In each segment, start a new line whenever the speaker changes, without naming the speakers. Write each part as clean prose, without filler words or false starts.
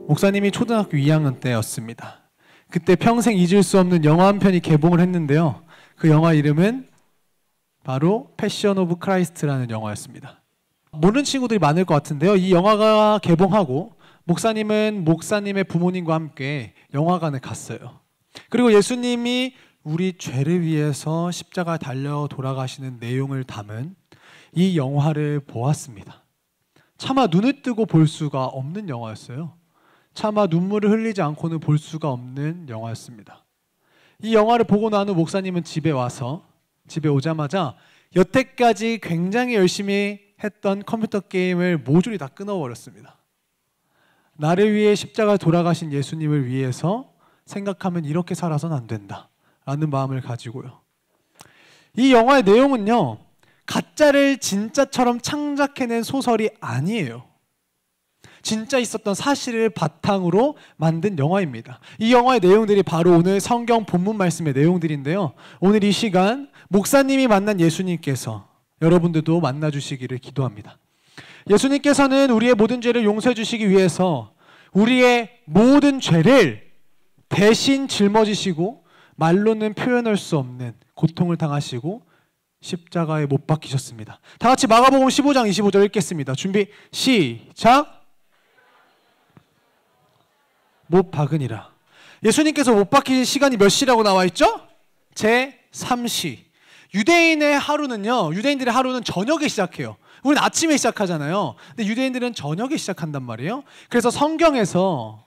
목사님이 초등학교 2학년 때였습니다. 그때 평생 잊을 수 없는 영화 한 편이 개봉을 했는데요. 그 영화 이름은 바로 패션 오브 크라이스트라는 영화였습니다. 모르는 친구들이 많을 것 같은데요. 이 영화가 개봉하고 목사님은 목사님의 부모님과 함께 영화관에 갔어요. 그리고 예수님이 우리 죄를 위해서 십자가에 달려 돌아가시는 내용을 담은 이 영화를 보았습니다. 차마 눈을 뜨고 볼 수가 없는 영화였어요. 차마 눈물을 흘리지 않고는 볼 수가 없는 영화였습니다. 이 영화를 보고 난 후 목사님은 집에 오자마자 여태까지 굉장히 열심히 했던 컴퓨터 게임을 모조리 다 끊어버렸습니다. 나를 위해 십자가에 돌아가신 예수님을 위해서 생각하면 이렇게 살아서는 안 된다 라는 마음을 가지고요. 이 영화의 내용은요, 가짜를 진짜처럼 창작해낸 소설이 아니에요. 진짜 있었던 사실을 바탕으로 만든 영화입니다. 이 영화의 내용들이 바로 오늘 성경 본문 말씀의 내용들인데요. 오늘 이 시간 목사님이 만난 예수님께서 여러분들도 만나주시기를 기도합니다. 예수님께서는 우리의 모든 죄를 용서해 주시기 위해서 우리의 모든 죄를 대신 짊어지시고 말로는 표현할 수 없는 고통을 당하시고 십자가에 못 박히셨습니다. 다 같이 마가복음 15장 25절 읽겠습니다. 준비 시작. 못 박으니라. 예수님께서 못 박히신 시간이 몇 시라고 나와 있죠? 제3시. 유대인들의 하루는 저녁에 시작해요. 우리는 아침에 시작하잖아요. 근데 유대인들은 저녁에 시작한단 말이에요. 그래서 성경의 시간에서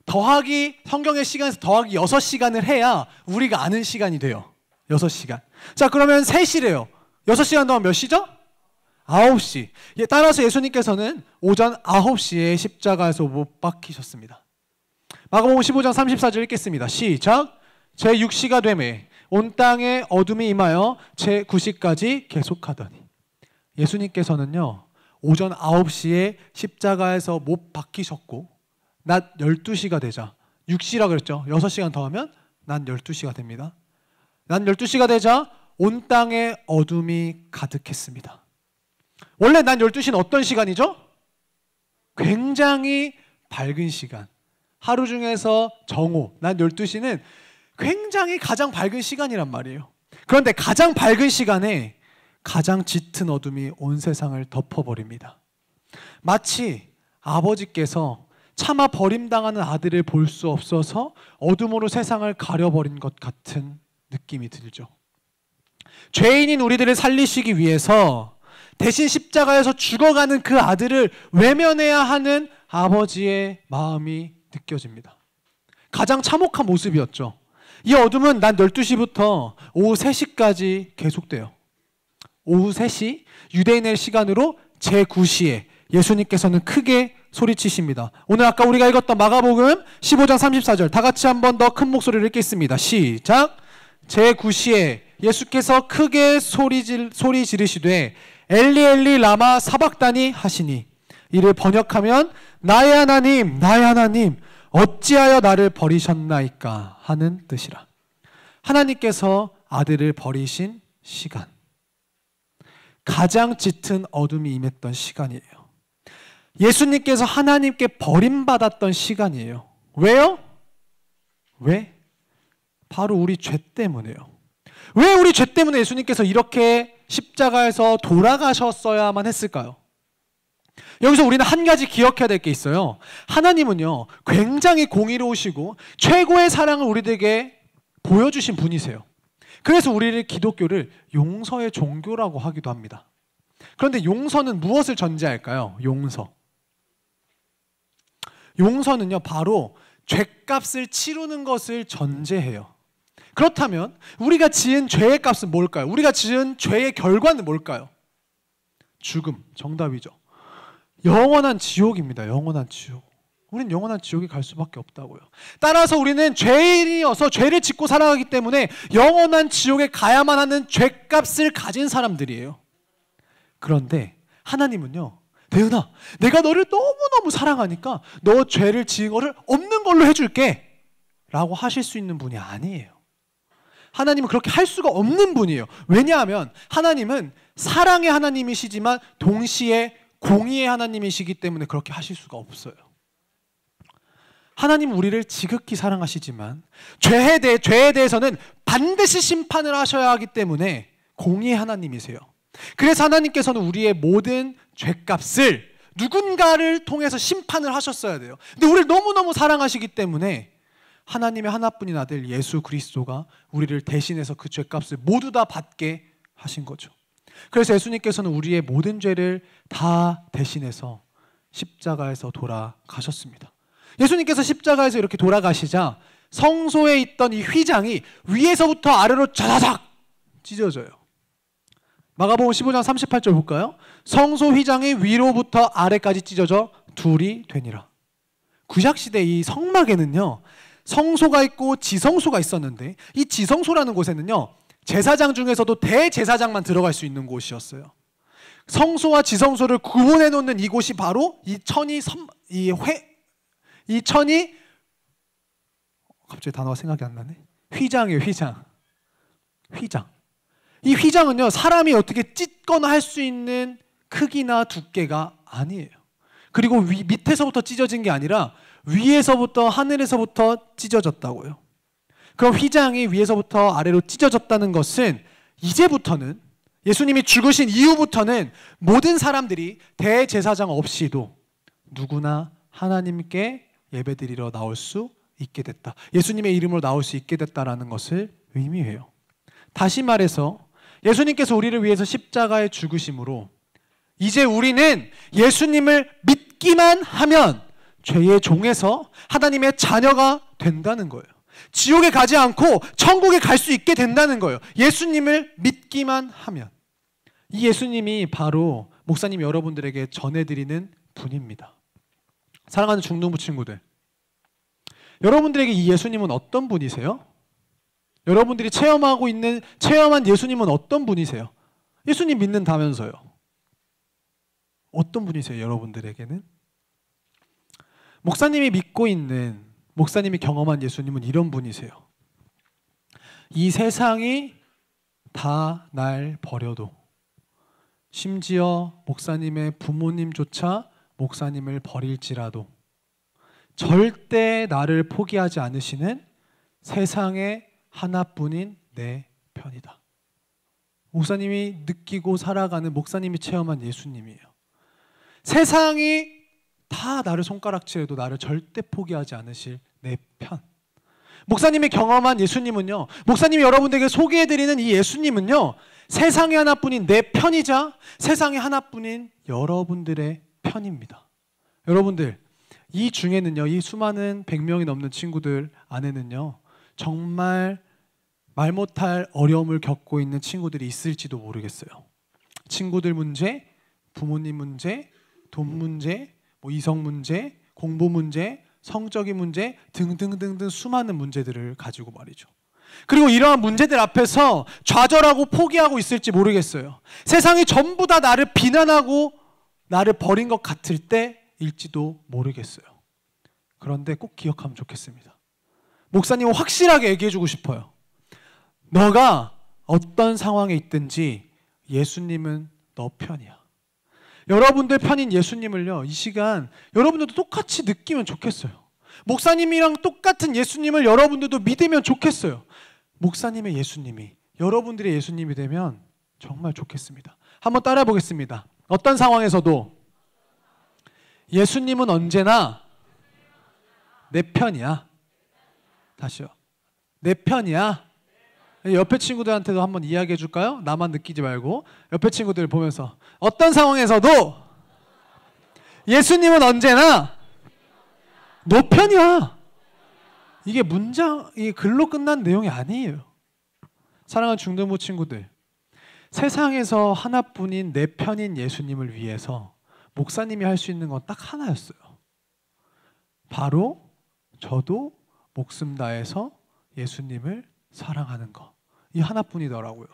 더하기 6시간을 해야 우리가 아는 시간이 돼요. 6시간. 자, 그러면 3시래요. 6시간 동안 몇 시죠? 9시. 따라서 예수님께서는 오전 9시에 십자가에서 못 박히셨습니다. 마가복음 15장 34절 읽겠습니다. 시작. 제6시가 되매 온 땅에 어둠이 임하여 제9시까지 계속하더니. 예수님께서는요, 오전 9시에 십자가에서 못 박히셨고 낮 12시가 되자, 6시라 그랬죠. 6시간 더 하면 낮 12시가 됩니다. 낮 12시가 되자 온 땅에 어둠이 가득했습니다. 원래 낮 12시는 어떤 시간이죠? 굉장히 밝은 시간. 하루 중에서 정오, 낮 12시는 굉장히 가장 밝은 시간이란 말이에요. 그런데 가장 밝은 시간에 가장 짙은 어둠이 온 세상을 덮어버립니다. 마치 아버지께서 차마 버림당하는 아들을 볼 수 없어서 어둠으로 세상을 가려버린 것 같은 느낌이 들죠. 죄인인 우리들을 살리시기 위해서 대신 십자가에서 죽어가는 그 아들을 외면해야 하는 아버지의 마음이 느껴집니다. 가장 참혹한 모습이었죠. 이 어둠은 낮 12시부터 오후 3시까지 계속돼요. 오후 3시 유대인의 시간으로 제9시에 예수님께서는 크게 소리치십니다. 오늘 아까 우리가 읽었던 마가복음 15장 34절 다 같이 한 번 더 큰 목소리를 읽겠습니다. 시작. 제9시에 예수께서 크게 소리 지르시되 엘리 엘리 라마 사박다니 하시니, 이를 번역하면 나의 하나님 나의 하나님 어찌하여 나를 버리셨나이까 하는 뜻이라. 하나님께서 아들을 버리신 시간, 가장 짙은 어둠이 임했던 시간이에요. 예수님께서 하나님께 버림받았던 시간이에요. 왜요? 왜? 바로 우리 죄 때문에요. 왜 우리 죄 때문에 예수님께서 이렇게 십자가에서 돌아가셨어야만 했을까요? 여기서 우리는 한 가지 기억해야 될 게 있어요. 하나님은요, 굉장히 공의로우시고 최고의 사랑을 우리들에게 보여주신 분이세요. 그래서 우리를 기독교를 용서의 종교라고 하기도 합니다. 그런데 용서는 무엇을 전제할까요? 용서는요, 바로 죄값을 치르는 것을 전제해요. 그렇다면 우리가 지은 죄의 값은 뭘까요? 우리가 지은 죄의 결과는 뭘까요? 죽음, 정답이죠. 영원한 지옥입니다. 영원한 지옥. 우리는 영원한 지옥에 갈 수밖에 없다고요. 따라서 우리는 죄인이어서 죄를 짓고 살아가기 때문에 영원한 지옥에 가야만 하는 죄값을 가진 사람들이에요. 그런데 하나님은요, 대은아, 내가 너를 너무너무 사랑하니까 너 죄를 지은 거를 없는 걸로 해줄게 라고 하실 수 있는 분이 아니에요. 하나님은 그렇게 할 수가 없는 분이에요. 왜냐하면 하나님은 사랑의 하나님이시지만 동시에 공의의 하나님이시기 때문에 그렇게 하실 수가 없어요. 하나님 우리를 지극히 사랑하시지만 죄에 대해서는 반드시 심판을 하셔야 하기 때문에 공의의 하나님이세요. 그래서 하나님께서는 우리의 모든 죄값을 누군가를 통해서 심판을 하셨어야 돼요. 근데 우리를 너무너무 사랑하시기 때문에 하나님의 하나뿐인 아들 예수 그리스도가 우리를 대신해서 그 죄값을 모두 다 받게 하신 거죠. 그래서 예수님께서는 우리의 모든 죄를 다 대신해서 십자가에서 돌아가셨습니다. 예수님께서 십자가에서 이렇게 돌아가시자 성소에 있던 이 휘장이 위에서부터 아래로 자자작 찢어져요. 마가복음 15장 38절 볼까요? 성소 휘장이 위로부터 아래까지 찢어져 둘이 되니라. 구약시대 이 성막에는요, 성소가 있고 지성소가 있었는데 이 지성소라는 곳에는요, 제사장 중에서도 대제사장만 들어갈 수 있는 곳이었어요. 성소와 지성소를 구분해 놓는 이곳이 바로 이 천이 갑자기 단어가 생각이 안 나네. 휘장이에요. 휘장. 이 휘장은요, 사람이 어떻게 찢거나 할 수 있는 크기나 두께가 아니에요. 그리고 밑에서부터 찢어진 게 아니라 위에서부터, 하늘에서부터 찢어졌다고요. 그럼 휘장이 위에서부터 아래로 찢어졌다는 것은 이제부터는, 예수님이 죽으신 이후부터는 모든 사람들이 대제사장 없이도 누구나 하나님께 예배드리러 나올 수 있게 됐다. 예수님의 이름으로 나올 수 있게 됐다라는 것을 의미해요. 다시 말해서 예수님께서 우리를 위해서 십자가에 죽으심으로 이제 우리는 예수님을 믿기만 하면 죄의 종에서 하나님의 자녀가 된다는 거예요. 지옥에 가지 않고 천국에 갈 수 있게 된다는 거예요. 예수님을 믿기만 하면. 이 예수님이 바로 목사님 여러분들에게 전해드리는 분입니다. 사랑하는 중등부 친구들, 여러분들에게 이 예수님은 어떤 분이세요? 여러분들이 체험한 예수님은 어떤 분이세요? 예수님 믿는다면서요. 어떤 분이세요, 여러분들에게는? 목사님이 믿고 있는, 목사님이 경험한 예수님은 이런 분이세요. 이 세상이 다 날 버려도, 심지어 목사님의 부모님조차 목사님을 버릴지라도 절대 나를 포기하지 않으시는 세상의 하나뿐인 내 편이다. 목사님이 느끼고 살아가는, 목사님이 체험한 예수님이에요. 세상이 다 나를 손가락질해도 나를 절대 포기하지 않으실 내 편. 목사님이 경험한 예수님은요, 목사님이 여러분들에게 소개해드리는 이 예수님은요, 세상의 하나뿐인 내 편이자 세상의 하나뿐인 여러분들의 편입니다. 여러분들, 이 중에는요, 이 수많은 100명이 넘는 친구들 안에는요, 정말 말 못할 어려움을 겪고 있는 친구들이 있을지도 모르겠어요. 친구들 문제, 부모님 문제, 돈 문제, 이성 문제, 공부 문제, 성적인 문제 등등등등 수많은 문제들을 가지고 말이죠. 그리고 이러한 문제들 앞에서 좌절하고 포기하고 있을지 모르겠어요. 세상이 전부 다 나를 비난하고 나를 버린 것 같을 때일지도 모르겠어요. 그런데 꼭 기억하면 좋겠습니다. 목사님은 확실하게 얘기해주고 싶어요. 너가 어떤 상황에 있든지 예수님은 너 편이야. 여러분들 편인 예수님을요, 이 시간 여러분들도 똑같이 느끼면 좋겠어요. 목사님이랑 똑같은 예수님을 여러분들도 믿으면 좋겠어요. 목사님의 예수님이 여러분들의 예수님이 되면 정말 좋겠습니다. 한번 따라해 보겠습니다. 어떤 상황에서도 예수님은 언제나 내 편이야. 다시요. 내 편이야. 옆에 친구들한테도 한번 이야기해 줄까요? 나만 느끼지 말고 옆에 친구들 보면서 어떤 상황에서도 예수님은 언제나 너 편이야. 이게 문장이 글로 끝난 내용이 아니에요. 사랑하는 중등부 친구들, 세상에서 하나뿐인 내 편인 예수님을 위해서 목사님이 할 수 있는 건 딱 하나였어요. 바로 저도 목숨 다해서 예수님을 사랑하는 것. 이 하나뿐이더라고요.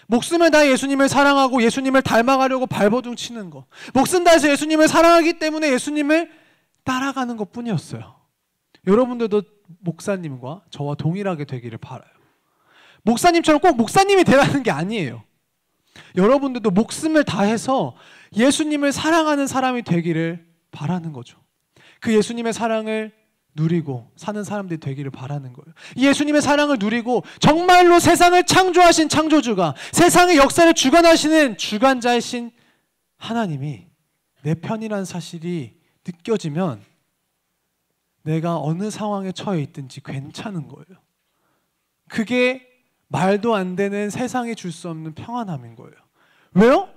목숨을 다해 예수님을 사랑하고 예수님을 닮아가려고 발버둥 치는 것. 목숨 다해서 예수님을 사랑하기 때문에 예수님을 따라가는 것 뿐이었어요. 여러분들도 목사님과 저와 동일하게 되기를 바라요. 목사님처럼 꼭 목사님이 되라는 게 아니에요. 여러분들도 목숨을 다해서 예수님을 사랑하는 사람이 되기를 바라는 거죠. 그 예수님의 사랑을 누리고 사는 사람들이 되기를 바라는 거예요. 이 예수님의 사랑을 누리고 정말로 세상을 창조하신 창조주가, 세상의 역사를 주관하시는 주관자이신 하나님이 내 편이라는 사실이 느껴지면 내가 어느 상황에 처해 있든지 괜찮은 거예요. 그게 말도 안 되는 세상이 줄 수 없는 평안함인 거예요. 왜요?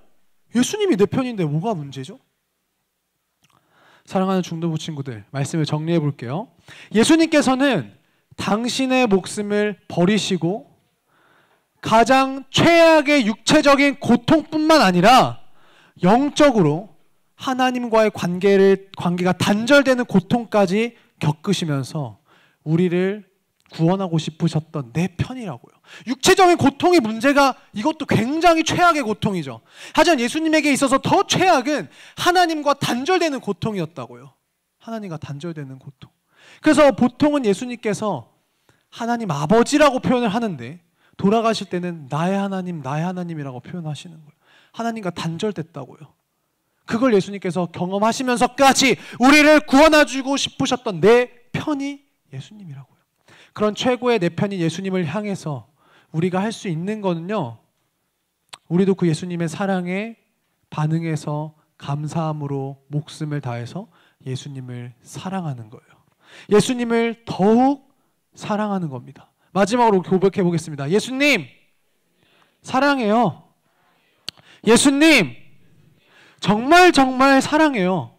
예수님이 내 편인데 뭐가 문제죠? 사랑하는 중도부 친구들, 말씀을 정리해 볼게요. 예수님께서는 당신의 목숨을 버리시고 가장 최악의 육체적인 고통뿐만 아니라 영적으로 하나님과의 관계가 단절되는 고통까지 겪으시면서 우리를 구원하고 싶으셨던 내 편이라고요. 육체적인 고통의 문제가 이것도 굉장히 최악의 고통이죠. 하지만 예수님에게 있어서 더 최악은 하나님과 단절되는 고통이었다고요. 하나님과 단절되는 고통. 그래서 보통은 예수님께서 하나님 아버지라고 표현을 하는데 돌아가실 때는 나의 하나님, 나의 하나님이라고 표현하시는 거예요. 하나님과 단절됐다고요. 그걸 예수님께서 경험하시면서까지 우리를 구원해주고 싶으셨던 내 편이 예수님이라고요. 그런 최고의 내 편인 예수님을 향해서 우리가 할 수 있는 거는요, 우리도 그 예수님의 사랑에 반응해서 감사함으로 목숨을 다해서 예수님을 사랑하는 거예요. 예수님을 더욱 사랑하는 겁니다. 마지막으로 고백해 보겠습니다. 예수님 사랑해요. 예수님 정말 정말 사랑해요.